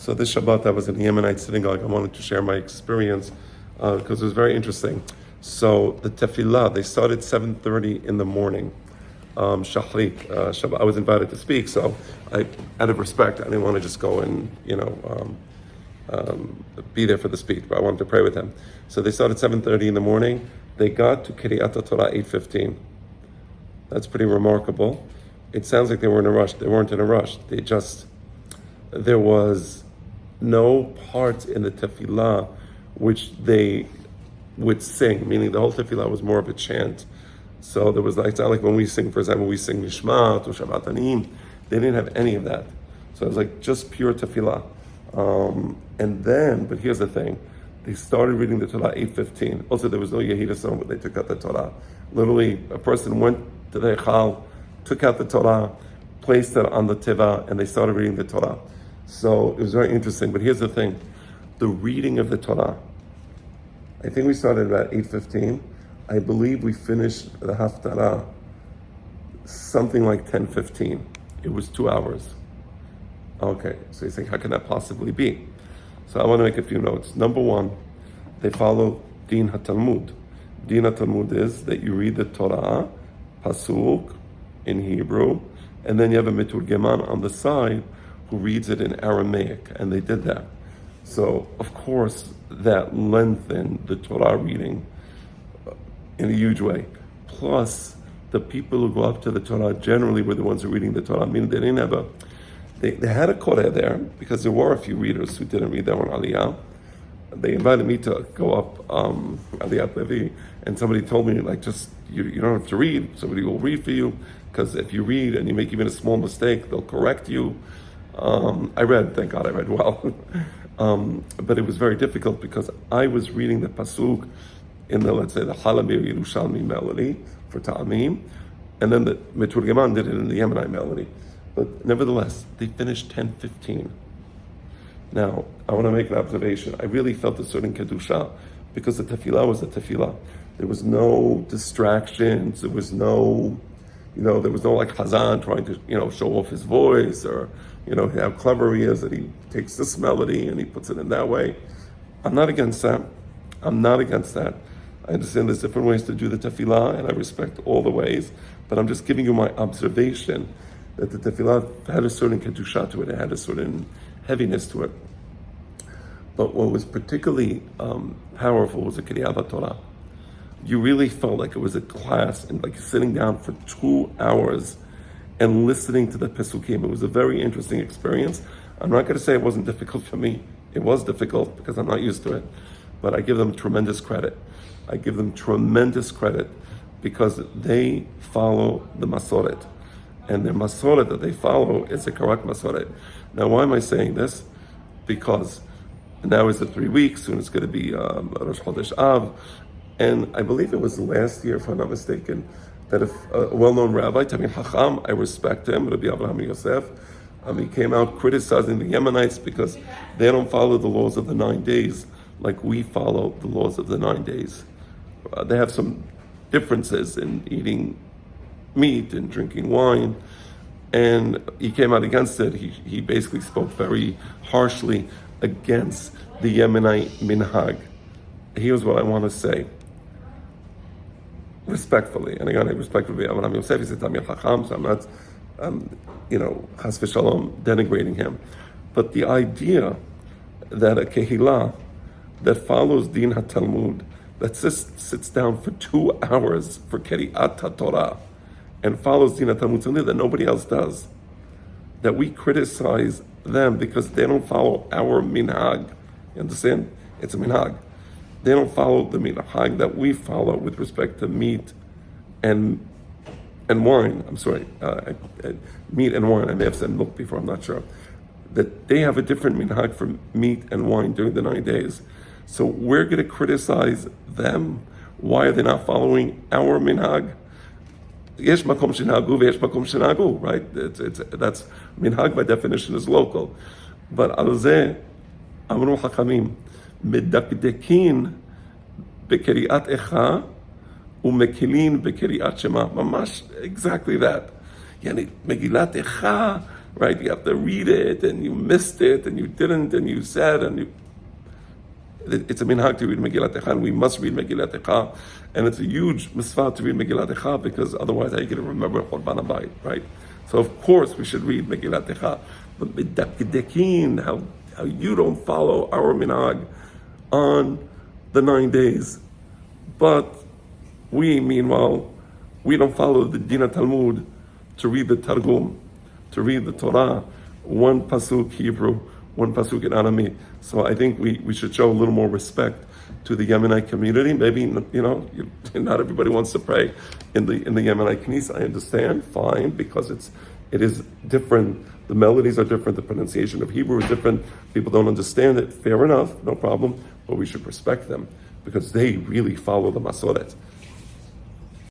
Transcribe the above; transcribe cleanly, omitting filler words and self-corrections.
So this Shabbat I was in the Yeminite Synagogue. I wanted to share my experience because it was very interesting. So the tefillah, they started 7:30 in the morning. Shachrit, Shabbat. I was invited to speak, so out of respect, I didn't want to just go and be there for the speech, but I wanted to pray with them. So they started 7:30 in the morning. They got to Kriyat Torah 8:15. That's pretty remarkable. It sounds like they were in a rush. They weren't in a rush. There was no part in the tefillah which they would sing, meaning the whole tefillah was more of a chant. So there was like, it's not like when we sing, for example, we sing Nishmat or Shabbat Anim. They didn't have any of that. So it was like just pure tefillah. And then, but here's the thing, they started reading the Torah 8:15. Also, there was no Yehida song, but they took out the Torah. Literally, a person went to the Echal, took out the Torah, placed it on the Teva, and they started reading the Torah. So it was very interesting. But here's the thing, the reading of the Torah, I think we started about 8:15. I believe we finished the Haftarah something like 10:15. It was 2 hours. Okay, so you think, how can that possibly be? So I want to make a few notes. Number one, they follow Din HaTalmud. Din HaTalmud is that you read the Torah, Pasuk, in Hebrew, and then you have a Meturgeman on the side who reads it in Aramaic, and they did that. So, of course, that lengthened the Torah reading in a huge way. Plus, the people who go up to the Torah generally were the ones who were reading the Torah. I mean, they didn't have they had a Koreh there, because there were a few readers who didn't read their own Aliyah. They invited me to go up Aliyah Levi, and somebody told me, like, just, you don't have to read, somebody will read for you, because if you read and you make even a small mistake, they'll correct you. I read, thank God I read well. But it was very difficult because I was reading the Pasuk in the, let's say, the Halamir Yerushalmi melody for Ta'amim, and then the Meturgeman did it in the Yeminite melody. But nevertheless, they finished 10:15. Now, I want to make an observation. I really felt a certain Kedusha because the tefillah was a tefillah. There was no distractions. There was no, there was no like Hazan trying to, show off his voice or, how clever he is that he takes this melody and he puts it in that way. I'm not against that. I understand there's different ways to do the tefillah, and I respect all the ways, but I'm just giving you my observation that the tefillah had a certain kedusha to it, it had a certain heaviness to it. But what was particularly powerful was the Kriyat Torah. You really felt like it was a class, and like sitting down for 2 hours and listening to the Pesukim. It was a very interesting experience. I'm not going to say it wasn't difficult for me. It was difficult because I'm not used to it. But I give them tremendous credit. Because they follow the Masoret. And the Masoret that they follow is a correct Masoret. Now, why am I saying this? Because now is the 3 weeks, soon it's going to be Rosh Chodesh Av. And I believe it was last year, if I'm not mistaken, that a well-known rabbi, Tamil Hacham, I respect him, Rabbi Avraham Yosef, he came out criticizing the Yemenites because they don't follow the laws of the 9 days like we follow the laws of the 9 days. They have some differences in eating meat and drinking wine, and he came out against it. He basically spoke very harshly against the Yemenite minhag. Here's what I want to say, respectfully, and again, I respectfully Avraham Yosef, he's a Tamil Chacham, so I'm not, chas v'shalom, denigrating him. But the idea that a kehillah that follows Din HaTalmud, that sits down for 2 hours for Kriyat Torah and follows Din HaTalmud, something that nobody else does, that we criticize them because they don't follow our minhag. You understand? It's a minhag. They don't follow the minhag that we follow with respect to meat and wine. I'm sorry, meat and wine. I may have said milk before, I'm not sure. That they have a different minhag for meat and wine during the 9 days. So we're going to criticize them. Why are they not following our minhag? Yesh makom shenagu v'yesh makom shenagu, right? That's minhag by definition is local. But al zeh amru hakamim medakdekin bekriyat echa umekilin bekriyat shema. Mamash exactly that. Yani Megillat echa right? You have to read it, and you missed it, and you didn't, and you said, it's a minhag to read Megillat Eicha, and we must read Megillat Eicha, and it's a huge mitzvah to read Megillat Eicha, because otherwise how are you going to remember Churban HaBayit, right? So of course we should read Megillat Eicha, but Medakdekin, how you don't follow our minhag on the 9 days, but we, meanwhile, we don't follow the Din Talmud to read the Targum, to read the Torah, one pasuk Hebrew, one pasuk in Aramaic. So I think we should show a little more respect to the Yeminite community. Maybe, not everybody wants to pray in the Yeminite Knesset. I understand, fine, because it is different. The melodies are different. The pronunciation of Hebrew is different. People don't understand it. Fair enough, no problem. But we should respect them because they really follow the Masoret.